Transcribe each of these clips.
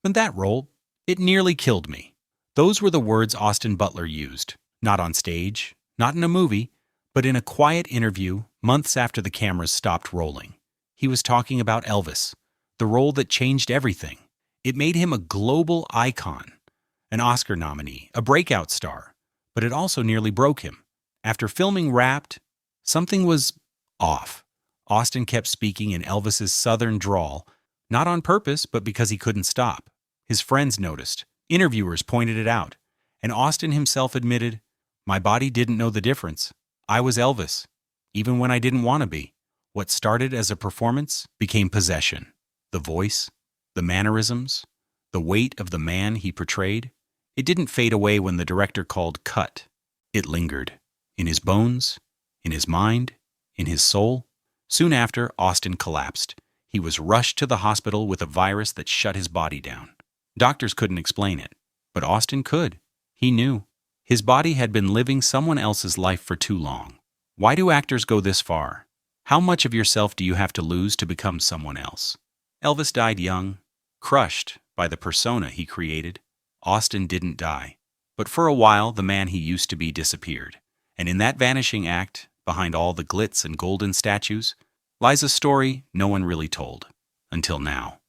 And that role, it nearly killed me. Those were the words Austin Butler used, not on stage, not in a movie, but in a quiet interview months after the cameras stopped rolling. He was talking about Elvis, the role that changed everything. It made him a global icon, an Oscar nominee, a breakout star, but it also nearly broke him. After filming Wrapped, something was off. Austin kept speaking in Elvis's southern drawl, not on purpose, but because he couldn't stop. His friends noticed, interviewers pointed it out, and Austin himself admitted, "My body didn't know the difference. I was Elvis, even when I didn't want to be." What started as a performance became possession. The voice, the mannerisms, the weight of the man he portrayed. It didn't fade away when the director called cut. It lingered. In his bones, in his mind, in his soul. Soon after, Austin collapsed. He was rushed to the hospital with a virus that shut his body down. Doctors couldn't explain it, but Austin could. He knew. His body had been living someone else's life for too long. Why do actors go this far? How much of yourself do you have to lose to become someone else? Elvis died young, crushed by the persona he created. Austin didn't die. But for a while, the man he used to be disappeared. And in that vanishing act, behind all the glitz and golden statues, lies a story no one really told. Until now.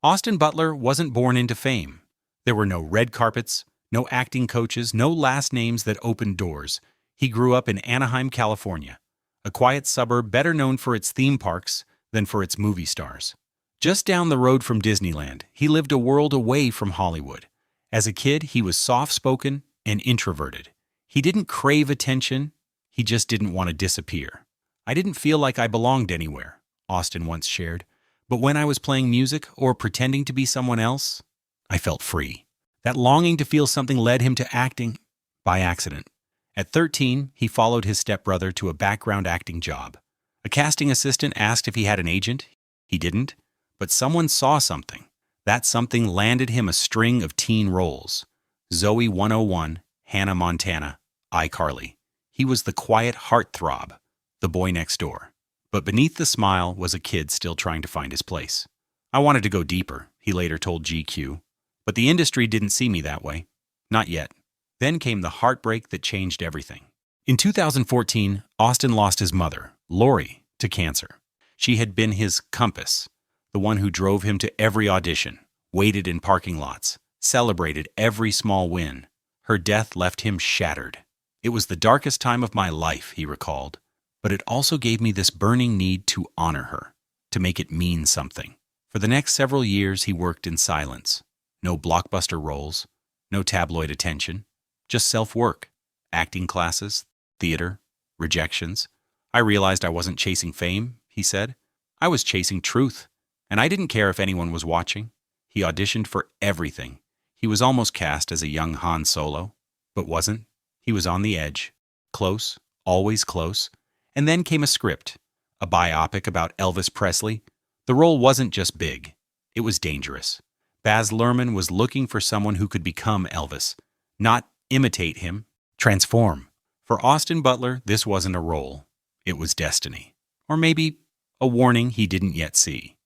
Austin Butler wasn't born into fame. There were no red carpets, no acting coaches, no last names that opened doors. He grew up in Anaheim, California, a quiet suburb better known for its theme parks than for its movie stars. Just down the road from Disneyland, he lived a world away from Hollywood. As a kid, he was soft-spoken and introverted. He didn't crave attention, he just didn't want to disappear. "I didn't feel like I belonged anywhere," Austin once shared. "But when I was playing music or pretending to be someone else, I felt free." That longing to feel something led him to acting by accident. At 13, he followed his stepbrother to a background acting job. A casting assistant asked if he had an agent. He didn't, but someone saw something. That something landed him a string of teen roles. Zoe 101, Hannah Montana, iCarly. He was the quiet heartthrob, the boy next door. But beneath the smile was a kid still trying to find his place. "I wanted to go deeper," he later told GQ. "But the industry didn't see me that way. Not yet." Then came the heartbreak that changed everything. In 2014, Austin lost his mother, Lori, to cancer. She had been his compass, the one who drove him to every audition, waited in parking lots, celebrated every small win. Her death left him shattered. "It was the darkest time of my life," he recalled. "But it also gave me this burning need to honor her, to make it mean something." For the next several years, he worked in silence. No blockbuster roles, no tabloid attention, just self-work, acting classes, theater, rejections. "I realized I wasn't chasing fame," he said. "I was chasing truth, and I didn't care if anyone was watching." He auditioned for everything. He was almost cast as a young Han Solo, but wasn't. He was on the edge, close, always close. And then came a script, a biopic about Elvis Presley. The role wasn't just big, it was dangerous. Baz Luhrmann was looking for someone who could become Elvis, not imitate him, transform. For Austin Butler, this wasn't a role, it was destiny. Or maybe a warning he didn't yet see.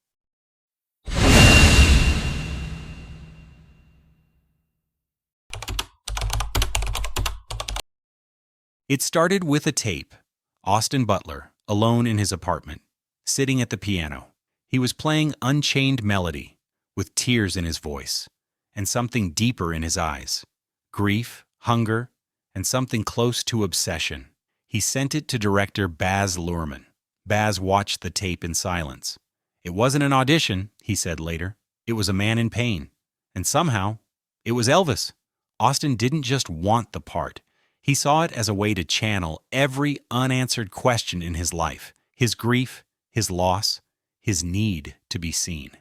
It started with a tape. Austin Butler, alone in his apartment, sitting at the piano. He was playing Unchained Melody, with tears in his voice, and something deeper in his eyes. Grief, hunger, and something close to obsession. He sent it to director Baz Luhrmann. Baz watched the tape in silence. "It wasn't an audition," he said later. "It was a man in pain. And somehow, it was Elvis." Austin didn't just want the part. He saw it as a way to channel every unanswered question in his life, his grief, his loss, his need to be seen.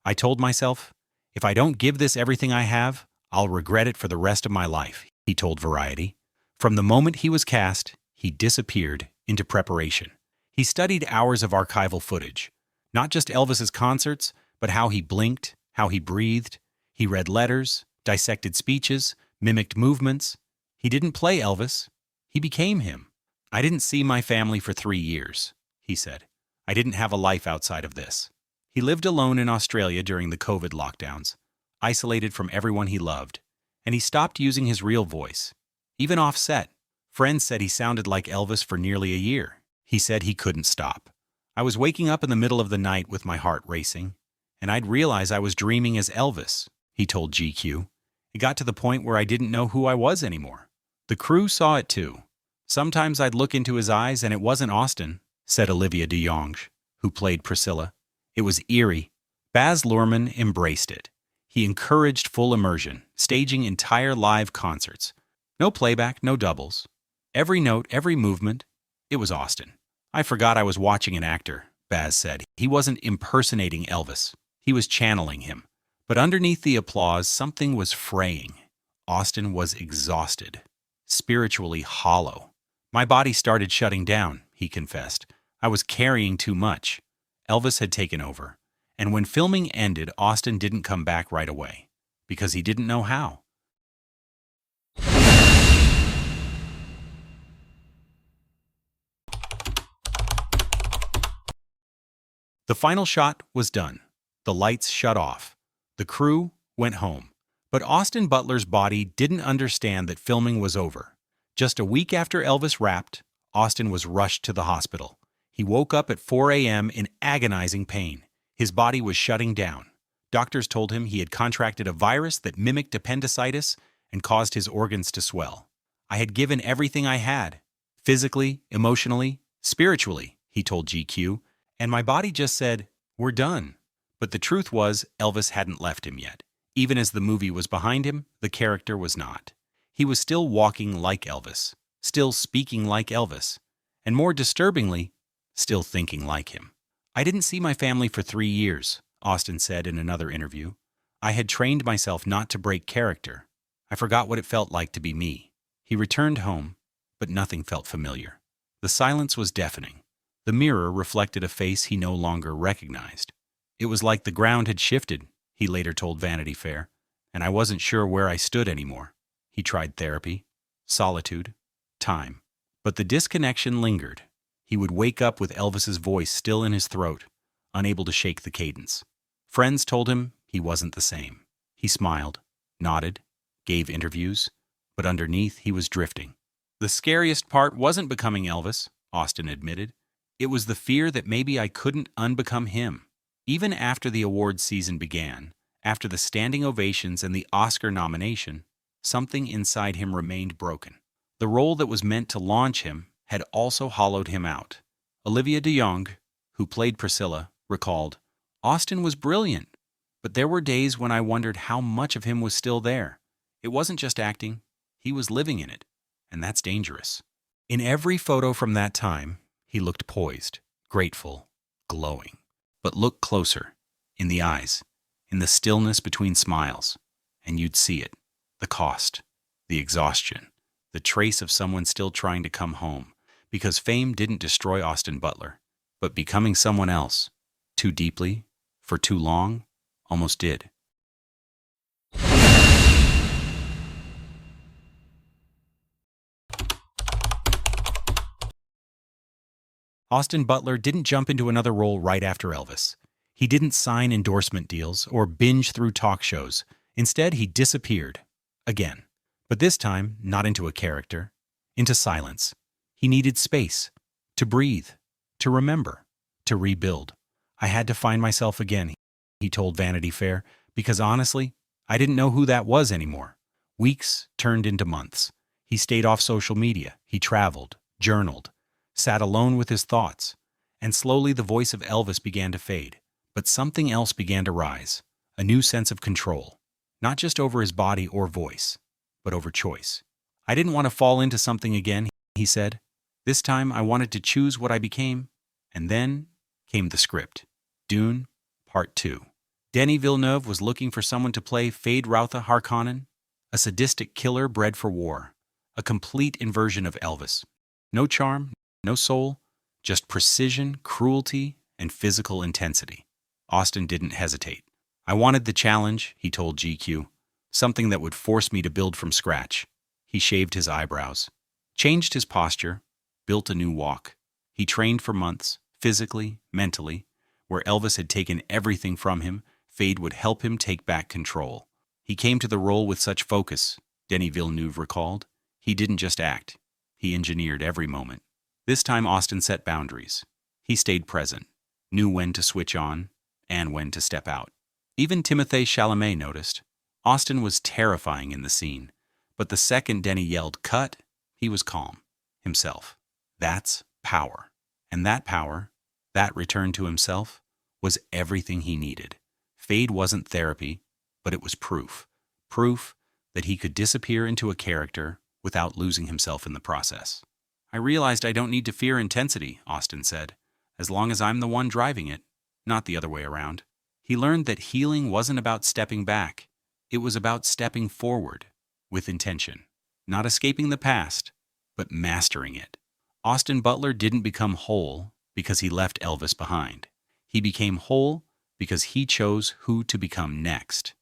"I told myself, if I don't give this everything I have, I'll regret it for the rest of my life," he told Variety. From the moment he was cast, he disappeared into preparation. He studied hours of archival footage, not just Elvis's concerts, but how he blinked, how he breathed. He read letters, dissected speeches, mimicked movements. He didn't play Elvis. He became him. I didn't see my family for 3 years, he said. I didn't have a life outside of this. He lived alone in Australia during the COVID lockdowns, isolated from everyone he loved, and he stopped using his real voice. Even off-set, friends said he sounded like Elvis for nearly a year. He said he couldn't stop. I was waking up in the middle of the night with my heart racing, and I'd realize I was dreaming as Elvis, he told GQ. It got to the point where I didn't know who I was anymore. The crew saw it too. Sometimes I'd look into his eyes and it wasn't Austin, said Olivia de Jonge, who played Priscilla. It was eerie. Baz Luhrmann embraced it. He encouraged full immersion, staging entire live concerts. No playback, no doubles. Every note, every movement, it was Austin. I forgot I was watching an actor, Baz said. He wasn't impersonating Elvis. He was channeling him. But underneath the applause, something was fraying. Austin was exhausted, spiritually hollow. My body started shutting down, he confessed. I was carrying too much. Elvis had taken over. And when filming ended, Austin didn't come back right away, because he didn't know how. The final shot was done. The lights shut off. The crew went home. But Austin Butler's body didn't understand that filming was over. Just a week after Elvis wrapped, Austin was rushed to the hospital. He woke up at 4 a.m. in agonizing pain. His body was shutting down. Doctors told him he had contracted a virus that mimicked appendicitis and caused his organs to swell. I had given everything I had, physically, emotionally, spiritually, he told GQ, and my body just said, we're done. But the truth was, Elvis hadn't left him yet. Even as the movie was behind him, the character was not. He was still walking like Elvis, still speaking like Elvis, and more disturbingly, still thinking like him. I didn't see my family for 3 years, Austin said in another interview. I had trained myself not to break character. I forgot what it felt like to be me. He returned home, but nothing felt familiar. The silence was deafening. The mirror reflected a face he no longer recognized. It was like the ground had shifted, he later told Vanity Fair, and I wasn't sure where I stood anymore. He tried therapy, solitude, time. But the disconnection lingered. He would wake up with Elvis's voice still in his throat, unable to shake the cadence. Friends told him he wasn't the same. He smiled, nodded, gave interviews, but underneath he was drifting. The scariest part wasn't becoming Elvis, Austin admitted. It was the fear that maybe I couldn't unbecome him. Even after the awards season began, after the standing ovations and the Oscar nomination, something inside him remained broken. The role that was meant to launch him had also hollowed him out. Olivia de Jonge, who played Priscilla, recalled, Austin was brilliant, but there were days when I wondered how much of him was still there. It wasn't just acting, he was living in it, and that's dangerous. In every photo from that time, he looked poised, grateful, glowing. But look closer, in the eyes, in the stillness between smiles, and you'd see it, the cost, the exhaustion, the trace of someone still trying to come home, because fame didn't destroy Austin Butler, but becoming someone else, too deeply, for too long, almost did. Austin Butler didn't jump into another role right after Elvis. He didn't sign endorsement deals or binge through talk shows. Instead, he disappeared. Again. But this time, not into a character. Into silence. He needed space. To breathe. To remember. To rebuild. I had to find myself again, he told Vanity Fair, because honestly, I didn't know who that was anymore. Weeks turned into months. He stayed off social media. He traveled, journaled, sat alone with his thoughts, and slowly the voice of Elvis began to fade. But something else began to rise, a new sense of control, not just over his body or voice, but over choice. I didn't want to fall into something again, he said. This time I wanted to choose what I became, and then came the script, Dune, Part 2. Denis Villeneuve was looking for someone to play Fade Rautha Harkonnen, a sadistic killer bred for war, a complete inversion of Elvis. No charm, no soul, just precision, cruelty, and physical intensity. Austin didn't hesitate. I wanted the challenge, he told GQ, something that would force me to build from scratch. He shaved his eyebrows, changed his posture, built a new walk. He trained for months, physically, mentally. Where Elvis had taken everything from him, Fade would help him take back control. He came to the role with such focus, Denis Villeneuve recalled. He didn't just act. He engineered every moment. This time Austin set boundaries. He stayed present, knew when to switch on and when to step out. Even Timothée Chalamet noticed. Austin was terrifying in the scene, but the second Denis yelled, "Cut," he was calm, himself. That's power. And that power, that return to himself, was everything he needed. Fade wasn't therapy, but it was proof. Proof that he could disappear into a character without losing himself in the process. "I realized I don't need to fear intensity," Austin said, "as long as I'm the one driving it, not the other way around." He learned that healing wasn't about stepping back. It was about stepping forward with intention, not escaping the past, but mastering it. Austin Butler didn't become whole because he left Elvis behind. He became whole because he chose who to become next.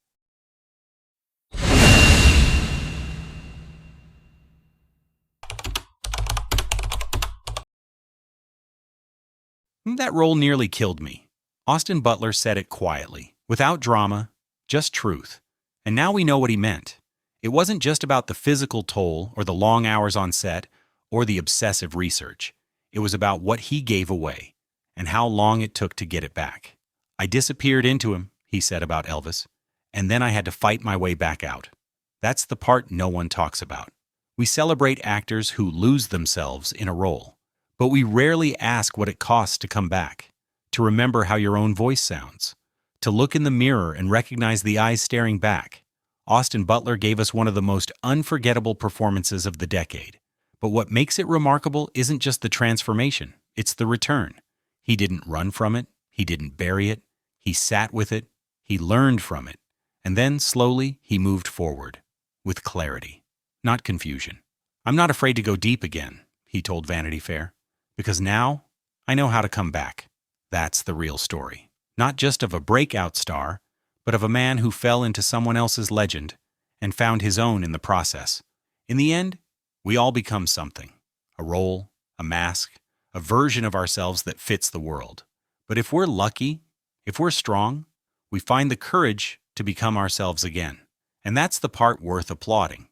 That role nearly killed me. Austin Butler said it quietly, without drama, just truth. And now we know what he meant. It wasn't just about the physical toll or the long hours on set or the obsessive research. It was about what he gave away and how long it took to get it back. "I disappeared into him," he said about Elvis, "and then I had to fight my way back out." That's the part no one talks about. We celebrate actors who lose themselves in a role, but we rarely ask what it costs to come back, to remember how your own voice sounds, to look in the mirror and recognize the eyes staring back. Austin Butler gave us one of the most unforgettable performances of the decade. But what makes it remarkable isn't just the transformation, it's the return. He didn't run from it, he didn't bury it, he sat with it, he learned from it, and then slowly he moved forward, with clarity, not confusion. "I'm not afraid to go deep again," he told Vanity Fair, "because now I know how to come back." That's the real story. Not just of a breakout star, but of a man who fell into someone else's legend and found his own in the process. In the end, we all become something. A role, a mask, a version of ourselves that fits the world. But if we're lucky, if we're strong, we find the courage to become ourselves again. And that's the part worth applauding.